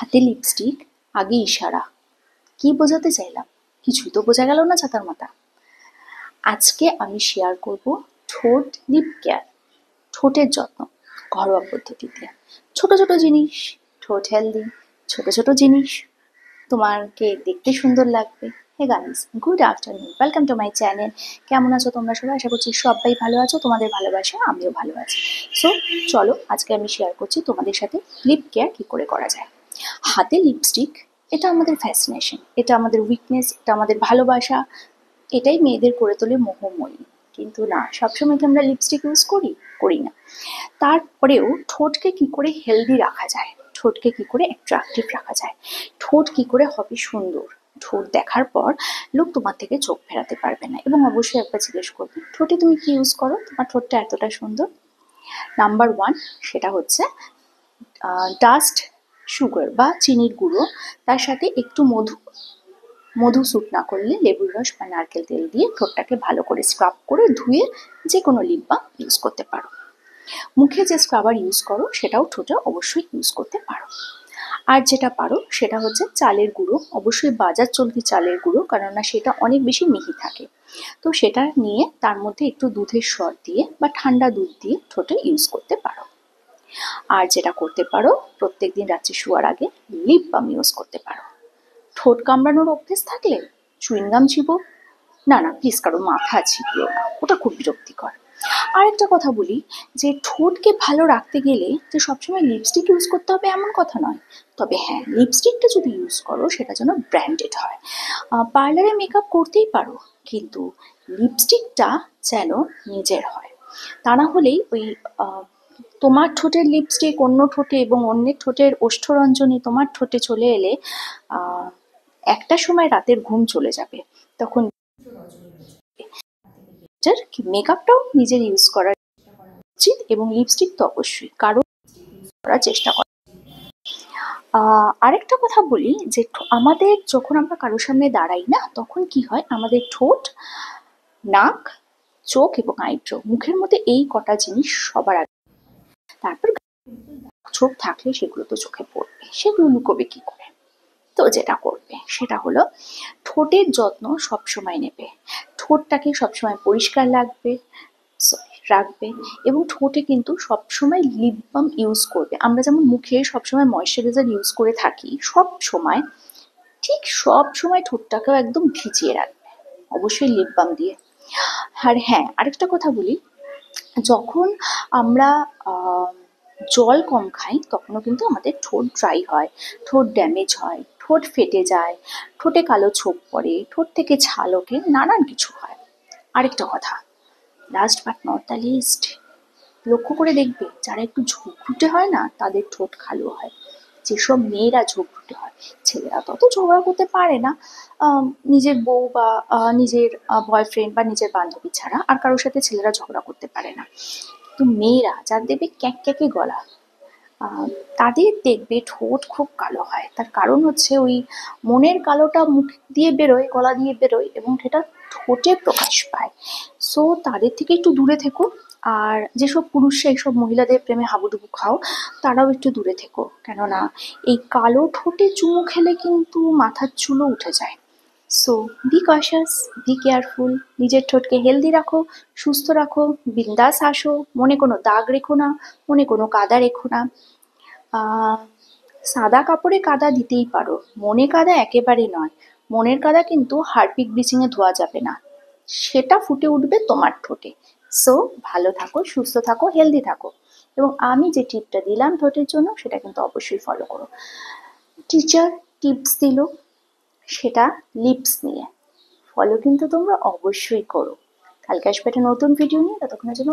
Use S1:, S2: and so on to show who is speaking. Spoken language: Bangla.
S1: হাতে লিপস্টিক, আগে ইশারা। কি বোঝাতে চাইলাম? কিছুই তো বোঝা গেল না ছাতার মাথা। আজকে আমি শেয়ার করব ঠোঁট লিপ কেয়ার, ঠোঁটের যত্ন ঘরোয়া পদ্ধতিতে। ছোট ছোট জিনিস, ঠোঁট হেলদি, ছোট ছোট জিনিস তোমাকে দেখতে সুন্দর লাগবে। Hey guys, good afternoon, welcome to my channel. কেমন আছো তোমরা সবাই? আশা করছি সবাই ভালো আছো, তোমাদের ভালোবাসা আমিও ভালো আছি। সো চলো, আজকে আমি শেয়ার করছি তোমাদের সাথে লিপ কেয়ার কী করে করা যায়। হাতে লিপস্টিক, এটা আমাদের ফ্যাসিনেশন, এটা আমাদের উইকনেস, এটা আমাদের ভালোবাসা, এটাই মেয়েদের করে তোলে মোহময়ী। কিন্তু না, সবসময় কি আমরা লিপস্টিক ইউজ করি না। তারপরেও ঠোঁটকে কি করে হেলদি রাখা যায়, ঠোঁটকে কি করে অ্যাট্রাকটিভ রাখা যায়, ঠোঁট কি করে হবে সুন্দর। ঠোঁট দেখার পর লোক তোমার থেকে চোখ ফেরাতে পারবে না, এবং অবশ্যই একবার জিজ্ঞেস করবে ঠোঁটে তুমি কি ইউজ করো, তোমার ঠোঁটটা এতটা সুন্দর। নাম্বার 1, সেটা হচ্ছে ডাস্ট সুগার বা চিনির গুঁড়ো, তার সাথে একটু মধু স্যুট না করলে লেবুর রস বা নারকেল তেল দিয়ে ঠোঁটটাকে ভালো করে স্ক্রাব করে ধুয়ে যে কোনো লিপ বাম ইউজ করতে পারো। মুখে যে স্ক্রাবার ইউজ করো সেটাও ঠোঁটে অবশ্যই ইউজ করতে পারো। আর যেটা পারো সেটা হচ্ছে চালের গুঁড়ো, অবশ্যই বাজার চলতি চালের গুঁড়ো, কেননা সেটা অনেক বেশি মিহি থাকে। তো সেটা নিয়ে তার মধ্যে একটু দুধের সর দিয়ে বা ঠান্ডা দুধ দিয়ে ঠোঁটে ইউজ করতে পারো। আর যেটা করতে পারো, প্রত্যেকদিন রাত্রে শোয়ার আগে লিপ বাম ইউজ করতে পারো। ঠোঁট কামড়ানোর অভ্যেস থাকলে চুইংগাম চিবো না, প্লিজ কারো মাথা চিবিও না, ওটা খুব বিরক্তিকর। আর একটা কথা বলি, যে ঠোঁটকে ভালো রাখতে গেলে যে সবসময় লিপস্টিক ইউজ করতে হবে এমন কথা নয়। তবে হ্যাঁ, লিপস্টিকটা যদি ইউজ করো সেটা যেন ব্র্যান্ডেড হয়। পার্লারে মেকআপ করতেই পারো, কিন্তু লিপস্টিকটা যেন নিজের হয়। তা না হলেই ওই তোমার ঠোঁটের লিপস্টিক অন্য ঠোঁটে এবং অন্যের ঠোঁটের ওষ্ঠরঞ্জনী তোমার ঠোঁটে চলে এলে একটা সময় রাতের ঘুম চলে যাবে। তখন মেকআপটাও নিজের ইউজ করা উচিত, এবং লিপস্টিক তো অবশ্যই কারো করার চেষ্টা করা। আরেকটা কথা বলি, যে আমাদের যখন আমরা কারোর সামনে দাঁড়াই না, তখন কি হয়, আমাদের ঠোঁট, নাক, চোখ এবং আইব্রো, মুখের মধ্যে এই কটা জিনিস সবার আগে। তারপর চোখ থাকলে সেগুলো তো চোখে পড়বে, সেগুলো লুকোবে কি করে? তো যেটা করবে সেটা হলো ঠোঁটের যত্ন সবসময় নেবে, ঠোঁটটাকে সবসময় পরিষ্কার রাখবে, এবং ঠোঁটে কিন্তু সবসময় লিপ বাম ইউজ করবে। আমরা যেমন মুখে সবসময় ময়শ্চারাইজার ইউজ করে থাকি সব সময়, ঠিক সব সময় ঠোঁটটাকেও একদম ভিজিয়ে রাখবে, অবশ্যই লিপ বাম দিয়ে। আর হ্যাঁ, আরেকটা কথা বলি, যখন আমরা জল কম খাই তখনও কিন্তু আমাদের ঠোঁট ড্রাই হয়, ঠোঁট ড্যামেজ হয়, ঠোঁট ফেটে যায়, ঠোঁটে কালো ছোপ পড়ে, ঠোঁট থেকে ছাল ওঠে, নানান কিছু হয়। আরেকটা কথা, last but not the least, লক্ষ্য করে দেখবে যারা একটু ঝোঁকরুটে হয় না, তাদের ঠোঁট কালো হয়। যেসব মেয়েরা ঝোঁকরুটে হয়, ছেলেরা তত ঝগড়া করতে পারে না, নিজের বউ বা নিজের বয়ফ্রেন্ড বা নিজের বান্ধবী ছাড়া আর কারোর সাথে ছেলেরা ঝগড়া করতে পারে না। তো মেয়েরা যার দেখবে ক্যাঁকে গলা, তাদের দেখবে ঠোঁট খুব কালো হয়। তার কারণ হচ্ছে ওই মনের কালোটা মুখ দিয়ে বেরোয়, গলা দিয়ে বেরোয়, এবং সেটা ঠোঁটে প্রকাশ পায়। সো তাদের থেকে একটু দূরে থেকো। আর যেসব পুরুষরা এইসব মহিলাদের প্রেমে হাবুডুবু খাও, তারাও একটু দূরে থেকো, কেননা এই কালো ঠোঁটে চুমু খেলে কিন্তু মাথার চুলও উঠে যায়। So be conscious, be careful, নিজের ঠোঁটকে হেলদি রাখো, সুস্থ রাখো, বিন্দাস হাসো, মনে কোনো দাগ রেখো না, মনে কোনো কাদা রেখো না। সাদা কাপড়ে কাদা দিতেই পারো, মনে কাদা একেবারে নয়। মনের কাদা কিন্তু হারপিক ব্লিচিংয়ে ধোয়া যাবে না, সেটা ফুটে উঠবে তোমার ঠোঁটে। সো ভালো থাকো, সুস্থ থাকো, হেলদি থাকো, এবং আমি যে টিপটা দিলাম ঠোঁটের জন্য সেটা কিন্তু অবশ্যই ফলো করো। টিচার টিপস দিল, সেটা লিপস নিয়ে, ফলো কিন্তু তোমরা অবশ্যই করো। কালকে আসবে একটা নতুন ভিডিও নিয়ে, ততক্ষণের জন্য